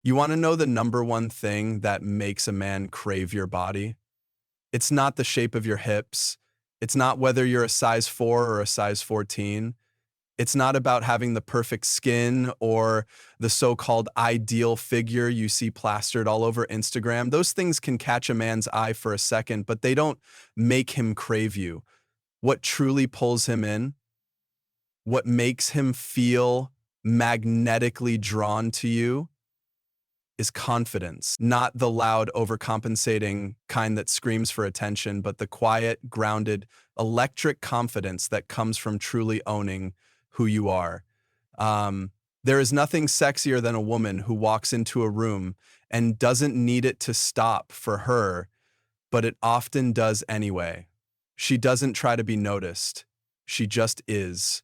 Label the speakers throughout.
Speaker 1: You want to know the number one thing that makes a man crave your body? It's not the shape of your hips. It's not whether you're a size 4 or a size 14. It's not about having the perfect skin or the so-called ideal figure you see plastered all over Instagram. Those things can catch a man's eye for a second, but they don't make him crave you. What truly pulls him in, what makes him feel magnetically drawn to you, is confidence, not the loud, overcompensating kind that screams for attention, but the quiet, grounded, electric confidence that comes from truly owning who you are. There is nothing sexier than a woman who walks into a room and doesn't need it to stop for her, but it often does anyway. She doesn't try to be noticed. She just is.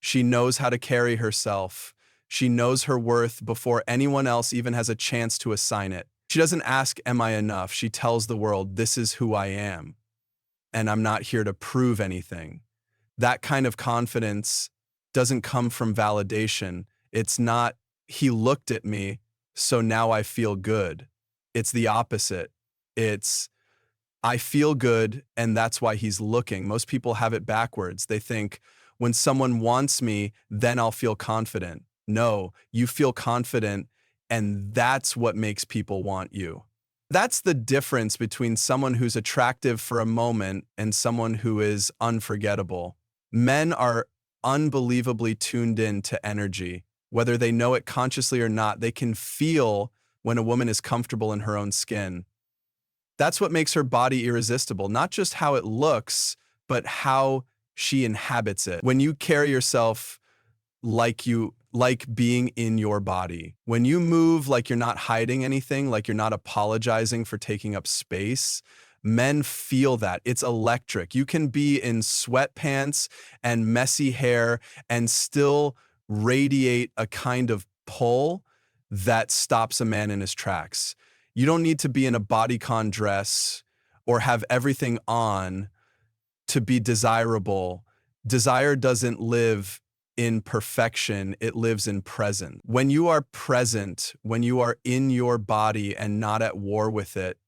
Speaker 1: She knows how to carry herself. She knows her worth before anyone else even has a chance to assign it. She doesn't ask, am I enough? She tells the world, this is who I am, and I'm not here to prove anything. That kind of confidence doesn't come from validation. It's not, he looked at me, so now I feel good. It's the opposite. It's, I feel good, and that's why he's looking. Most people have it backwards. They think, when someone wants me, then I'll feel confident. No, you feel confident, and that's what makes people want you. That's the difference between someone who's attractive for a moment and someone who is unforgettable. Men are unbelievably tuned in to energy. Whether they know it consciously or not, they can feel when a woman is comfortable in her own skin. That's what makes her body irresistible, not just how it looks, but how she inhabits it. When you carry yourself like being in your body, when you move like you're not hiding anything, like you're not apologizing for taking up space, men feel that. It's electric. You can be in sweatpants and messy hair and still radiate a kind of pull that stops a man in his tracks. You don't need to be in a bodycon dress or have everything on to be desirable. Desire doesn't live in perfection, it lives in present. When you are present, when you are in your body and not at war with it,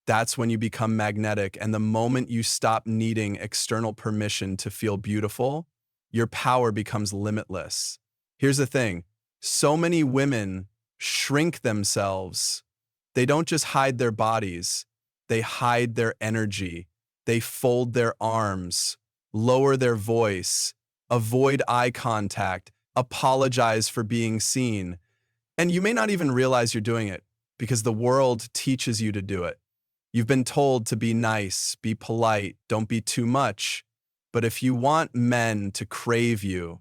Speaker 1: that's when you become magnetic. And the moment you stop needing external permission to feel beautiful, your power becomes limitless. Here's the thing, so many women shrink themselves. They don't just hide their bodies, they hide their energy. They fold their arms, lower their voice, avoid eye contact, apologize for being seen. And you may not even realize you're doing it because the world teaches you to do it. You've been told to be nice, be polite, don't be too much. But if you want men to crave you,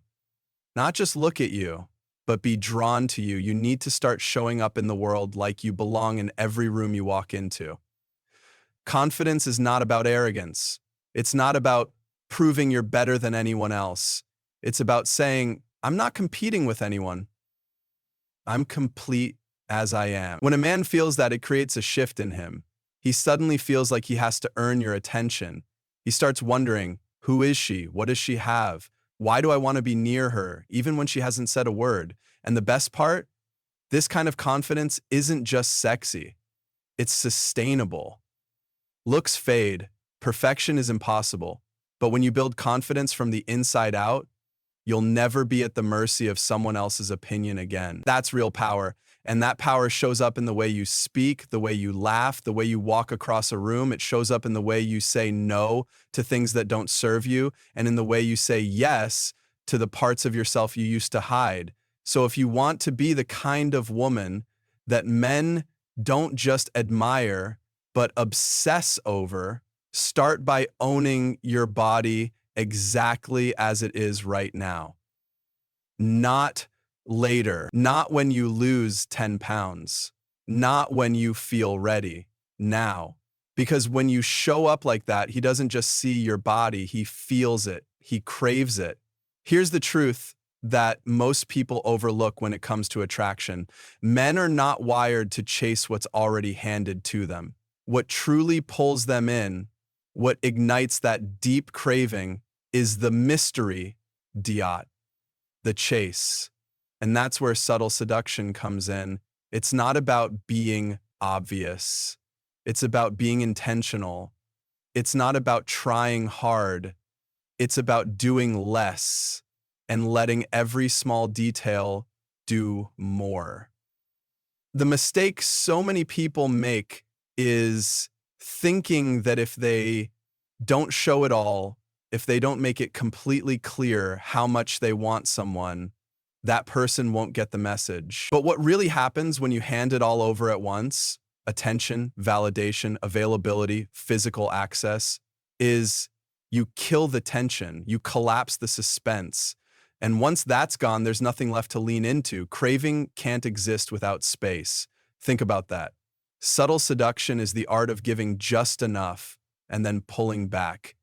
Speaker 1: not just look at you, but be drawn to you, you need to start showing up in the world like you belong in every room you walk into. Confidence is not about arrogance. It's not about proving you're better than anyone else. It's about saying, I'm not competing with anyone. I'm complete as I am. When a man feels that, it creates a shift in him. He suddenly feels like he has to earn your attention. He starts wondering, who is she? What does she have? Why do I want to be near her, even when she hasn't said a word? And the best part, this kind of confidence isn't just sexy. It's sustainable. Looks fade, perfection is impossible, but when you build confidence from the inside out, you'll never be at the mercy of someone else's opinion again. That's real power, and that power shows up in the way you speak, the way you laugh, the way you walk across a room. It shows up in the way you say no to things that don't serve you, and in the way you say yes to the parts of yourself you used to hide. So if you want to be the kind of woman that men don't just admire, but obsess over, start by owning your body exactly as it is right now. Not later, not when you lose 10 pounds, not when you feel ready, now. Because when you show up like that, he doesn't just see your body, he feels it, he craves it. Here's the truth that most people overlook when it comes to attraction. Men are not wired to chase what's already handed to them. What truly pulls them in, what ignites that deep craving, is the mystery, the chase. And that's where subtle seduction comes in. It's not about being obvious. It's about being intentional. It's not about trying hard. It's about doing less and letting every small detail do more. The mistake so many people make is thinking that if they don't show it all, if they don't make it completely clear how much they want someone, that person won't get the message. But what really happens when you hand it all over at once, attention, validation, availability, physical access, is you kill the tension, you collapse the suspense. And once that's gone, there's nothing left to lean into. Craving can't exist without space. Think about that. Subtle seduction is the art of giving just enough and then pulling back.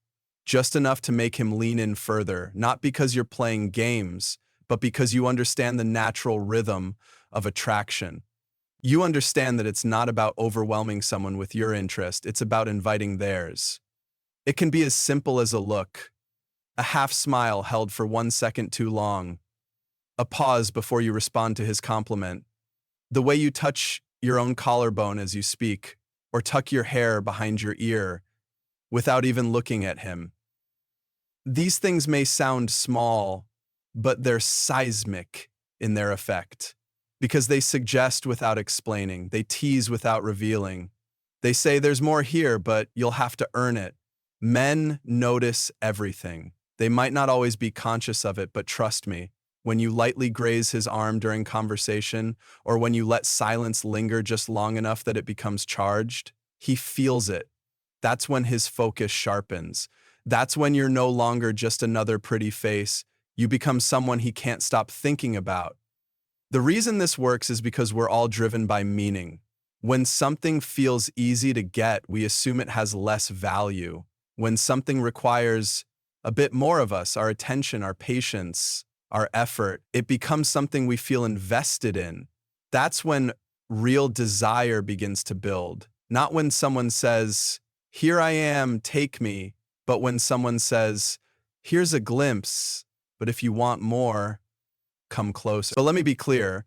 Speaker 1: Just enough to make him lean in further, not because you're playing games, but because you understand the natural rhythm of attraction. You understand that it's not about overwhelming someone with your interest, it's about inviting theirs. It can be as simple as a look, a half smile held for 1 second too long, a pause before you respond to his compliment, the way you touch your own collarbone as you speak, or tuck your hair behind your ear without even looking at him. These things may sound small, but they're seismic in their effect, because they suggest without explaining, they tease without revealing. They say there's more here, but you'll have to earn it. Men notice everything. They might not always be conscious of it, but trust me, when you lightly graze his arm during conversation, or when you let silence linger just long enough that it becomes charged, he feels it. That's when his focus sharpens. That's when you're no longer just another pretty face. You become someone he can't stop thinking about. The reason this works is because we're all driven by meaning. When something feels easy to get, we assume it has less value. When something requires a bit more of us, our attention, our patience, our effort, it becomes something we feel invested in. That's when real desire begins to build. Not when someone says, "Here I am, take me," but when someone says, "Here's a glimpse, but if you want more, come closer." So let me be clear.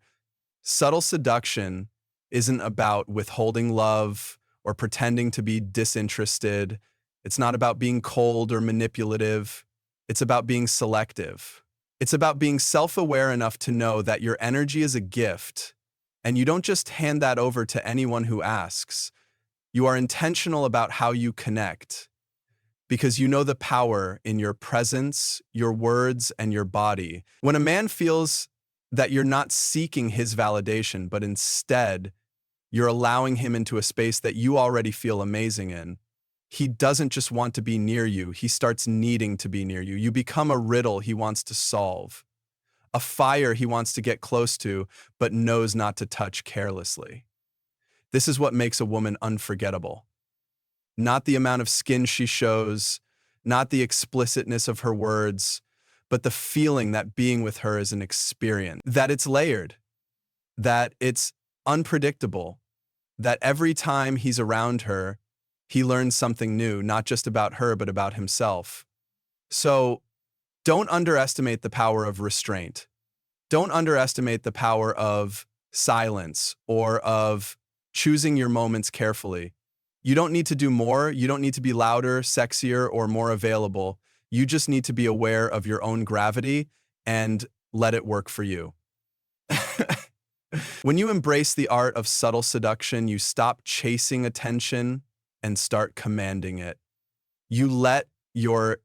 Speaker 1: Subtle seduction isn't about withholding love or pretending to be disinterested. It's not about being cold or manipulative. It's about being selective. It's about being self-aware enough to know that your energy is a gift, and you don't just hand that over to anyone who asks. You are intentional about how you connect, because you know the power in your presence, your words, and your body. When a man feels that you're not seeking his validation, but instead you're allowing him into a space that you already feel amazing in, he doesn't just want to be near you, he starts needing to be near you. You become a riddle he wants to solve, a fire he wants to get close to, but knows not to touch carelessly. This is what makes a woman unforgettable. Not the amount of skin she shows, not the explicitness of her words, but the feeling that being with her is an experience, that it's layered, that it's unpredictable, that every time he's around her, he learns something new, not just about her, but about himself. So don't underestimate the power of restraint. Don't underestimate the power of silence or of choosing your moments carefully. You don't need to do more. You don't need to be louder, sexier, or more available. You just need to be aware of your own gravity and let it work for you. When you embrace the art of subtle seduction, you stop chasing attention and start commanding it. You let your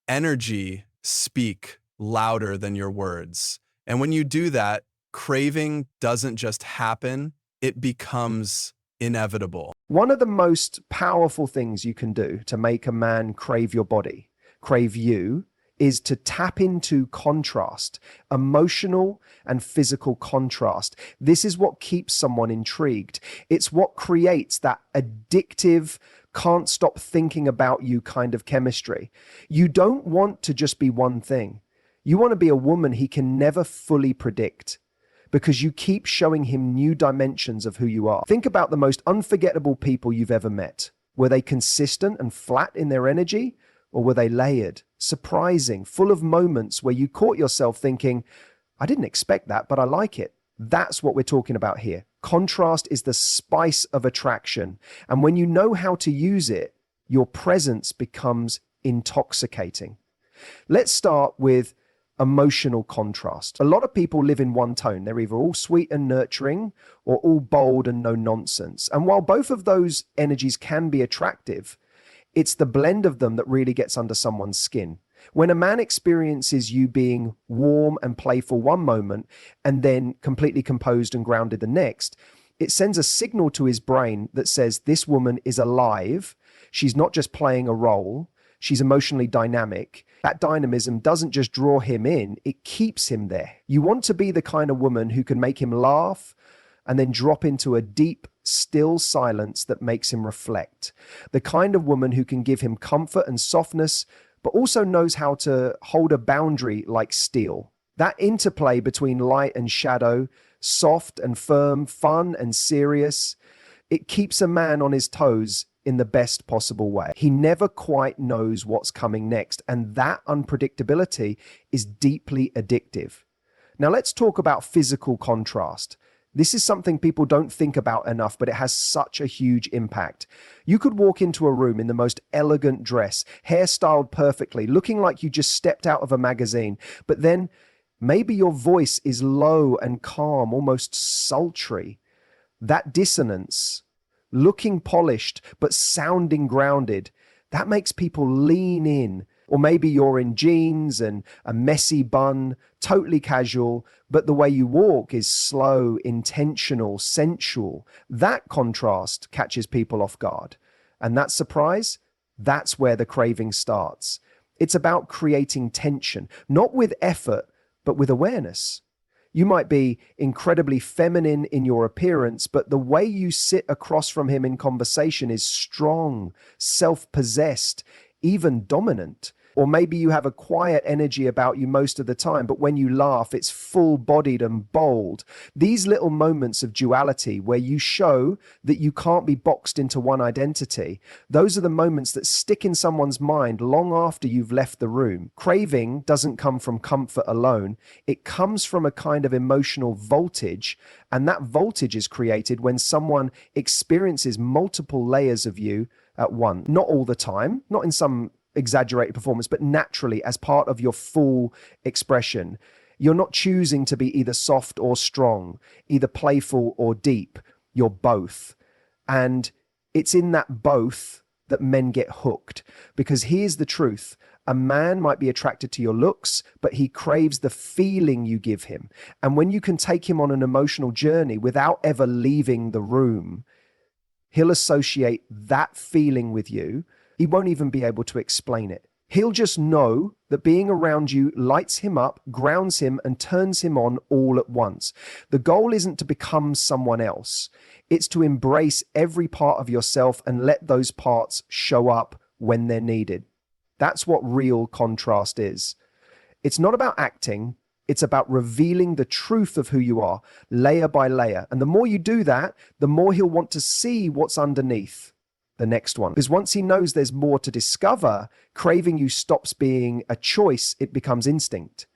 Speaker 1: energy speak louder than your words. And when you do that, craving doesn't just happen, it becomes inevitable.
Speaker 2: One of the most powerful things you can do to make a man crave your body, crave you, is to tap into contrast, emotional and physical contrast. This is what keeps someone intrigued. It's what creates that addictive, can't stop thinking about you kind of chemistry. You don't want to just be one thing. You want to be a woman he can never fully predict, because you keep showing him new dimensions of who you are. Think about the most unforgettable people you've ever met. Were they consistent and flat in their energy? Or were they layered, surprising, full of moments where you caught yourself thinking, I didn't expect that, but I like it? That's what we're talking about here. Contrast is the spice of attraction. And when you know how to use it, your presence becomes intoxicating. Let's start with emotional contrast. A lot of people live in one tone. They're either all sweet and nurturing or all bold and no nonsense. And while both of those energies can be attractive, it's the blend of them that really gets under someone's skin. When a man experiences you being warm and playful one moment and then completely composed and grounded the next, it sends a signal to his brain that says this woman is alive. She's not just playing a role. She's emotionally dynamic. That dynamism doesn't just draw him in, it keeps him there. You want to be the kind of woman who can make him laugh and then drop into a deep, still silence that makes him reflect. The kind of woman who can give him comfort and softness, but also knows how to hold a boundary like steel. That interplay between light and shadow, soft and firm, fun and serious, it keeps a man on his toes in the best possible way. He never quite knows what's coming next, and that unpredictability is deeply addictive. Now let's talk about physical contrast. This is something people don't think about enough, but it has such a huge impact. You could walk into a room in the most elegant dress, hairstyled perfectly, looking like you just stepped out of a magazine, but then maybe your voice is low and calm, almost sultry. That dissonance, looking polished but sounding grounded, that makes people lean in. Or maybe you're in jeans and a messy bun, totally casual, but the way you walk is slow, intentional, sensual. That contrast catches people off guard. And that surprise, that's where the craving starts. It's about creating tension, not with effort, but with awareness. You might be incredibly feminine in your appearance, but the way you sit across from him in conversation is strong, self-possessed, even dominant. Or maybe you have a quiet energy about you most of the time, but when you laugh, it's full-bodied and bold. These little moments of duality where you show that you can't be boxed into one identity, those are the moments that stick in someone's mind long after you've left the room. Craving doesn't come from comfort alone. It comes from a kind of emotional voltage, and that voltage is created when someone experiences multiple layers of you at once. Not all the time, not in some exaggerated performance, but naturally as part of your full expression. You're not choosing to be either soft or strong, either playful or deep. You're both. And it's in that both that men get hooked. Because here's the truth. A man might be attracted to your looks, but he craves the feeling you give him. And when you can take him on an emotional journey without ever leaving the room, he'll associate that feeling with you. He won't even be able to explain it. He'll just know that being around you lights him up, grounds him, and turns him on all at once. The goal isn't to become someone else. It's to embrace every part of yourself and let those parts show up when they're needed. That's what real contrast is. It's not about acting. It's about revealing the truth of who you are, layer by layer. And the more you do that, the more he'll want to see what's underneath the next one. Because once he knows there's more to discover, craving you stops being a choice, it becomes instinct.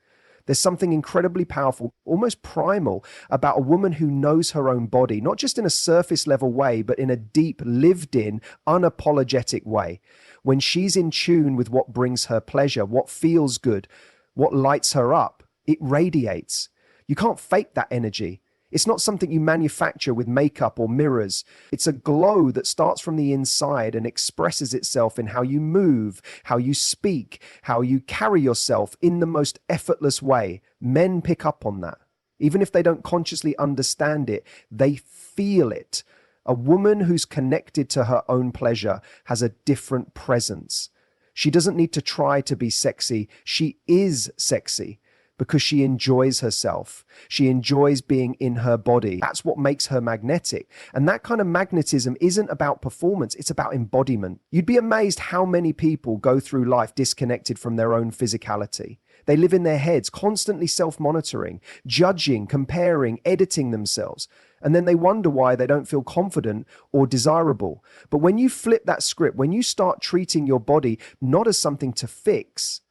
Speaker 2: There's something incredibly powerful, almost primal, about a woman who knows her own body, not just in a surface level way, but in a deep, lived in, unapologetic way. When she's in tune with what brings her pleasure, what feels good, what lights her up, it radiates. You can't fake that energy. It's not something you manufacture with makeup or mirrors. It's a glow that starts from the inside and expresses itself in how you move, how you speak, how you carry yourself in the most effortless way. Men pick up on that. Even if they don't consciously understand it, they feel it. A woman who's connected to her own pleasure has a different presence. She doesn't need to try to be sexy. She is sexy. Because she enjoys herself. She enjoys being in her body. That's what makes her magnetic. And that kind of magnetism isn't about performance, it's about embodiment. You'd be amazed how many people go through life disconnected from their own physicality. They live in their heads, constantly self-monitoring, judging, comparing, editing themselves. And then they wonder why they don't feel confident or desirable. But when you flip that script, when you start treating your body not as something to fix,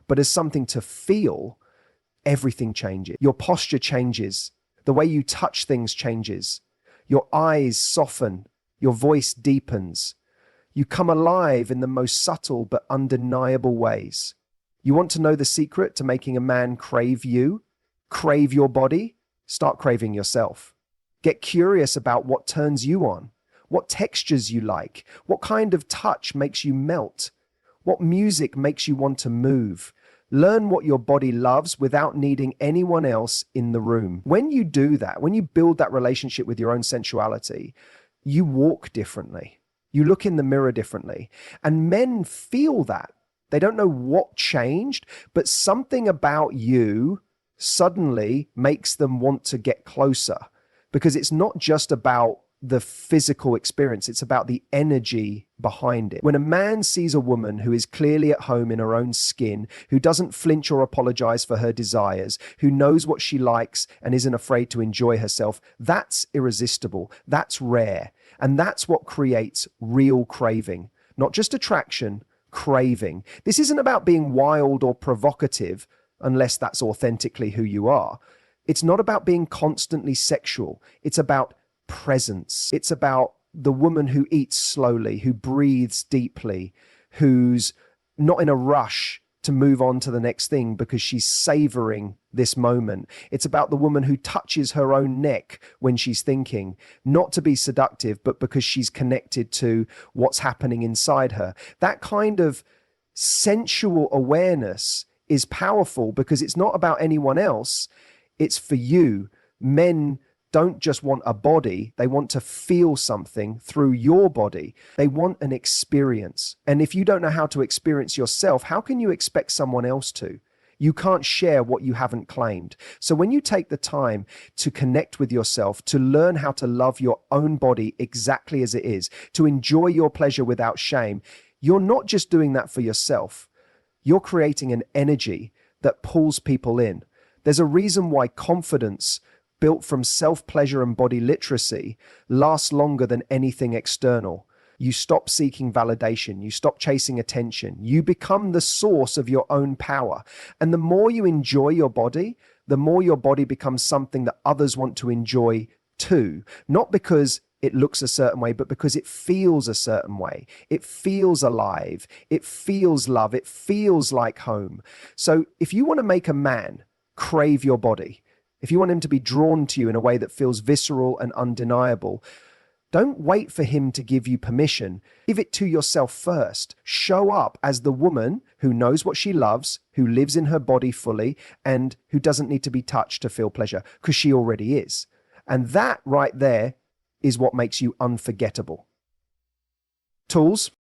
Speaker 2: but as something to feel, everything changes. Your posture changes. The way you touch things changes. Your eyes soften, your voice deepens. You come alive in the most subtle but undeniable ways. You want to know the secret to making a man crave you? Crave your body? Start craving yourself. Get curious about what turns you on, what textures you like, what kind of touch makes you melt, what music makes you want to move. Learn what your body loves without needing anyone else in the room. When you do that, when you build that relationship with your own sensuality, you walk differently. You look in the mirror differently. And men feel that. They don't know what changed, but something about you suddenly makes them want to get closer, because it's not just about the physical experience, it's about the energy behind it. When a man sees a woman who is clearly at home in her own skin, who doesn't flinch or apologize for her desires, who knows what she likes and isn't afraid to enjoy herself, that's irresistible, that's rare, and that's what creates real craving. Not just attraction, craving. This isn't about being wild or provocative, unless that's authentically who you are. It's not about being constantly sexual. It's about presence. It's about the woman who eats slowly, who breathes deeply, who's not in a rush to move on to the next thing because she's savoring this moment. It's about the woman who touches her own neck when she's thinking, not to be seductive, but because she's connected to what's happening inside her. That kind of sensual awareness is powerful because it's not about anyone else. It's for you. Men don't just want a body, they want to feel something through your body. They want an experience. And if you don't know how to experience yourself, how can you expect someone else to? You can't share what you haven't claimed. So when you take the time to connect with yourself, to learn how to love your own body exactly as it is, to enjoy your pleasure without shame, you're not just doing that for yourself. You're creating an energy that pulls people in. There's a reason why confidence built from self-pleasure and body literacy lasts longer than anything external. You stop seeking validation. You stop chasing attention. You become the source of your own power. And the more you enjoy your body, the more your body becomes something that others want to enjoy too. Not because it looks a certain way, but because it feels a certain way. It feels alive. It feels love. It feels like home. So if you want to make a man crave your body, if you want him to be drawn to you in a way that feels visceral and undeniable, don't wait for him to give you permission. Give it to yourself first. Show up as the woman who knows what she loves, who lives in her body fully, and who doesn't need to be touched to feel pleasure, because she already is. And that right there is what makes you unforgettable. Tools.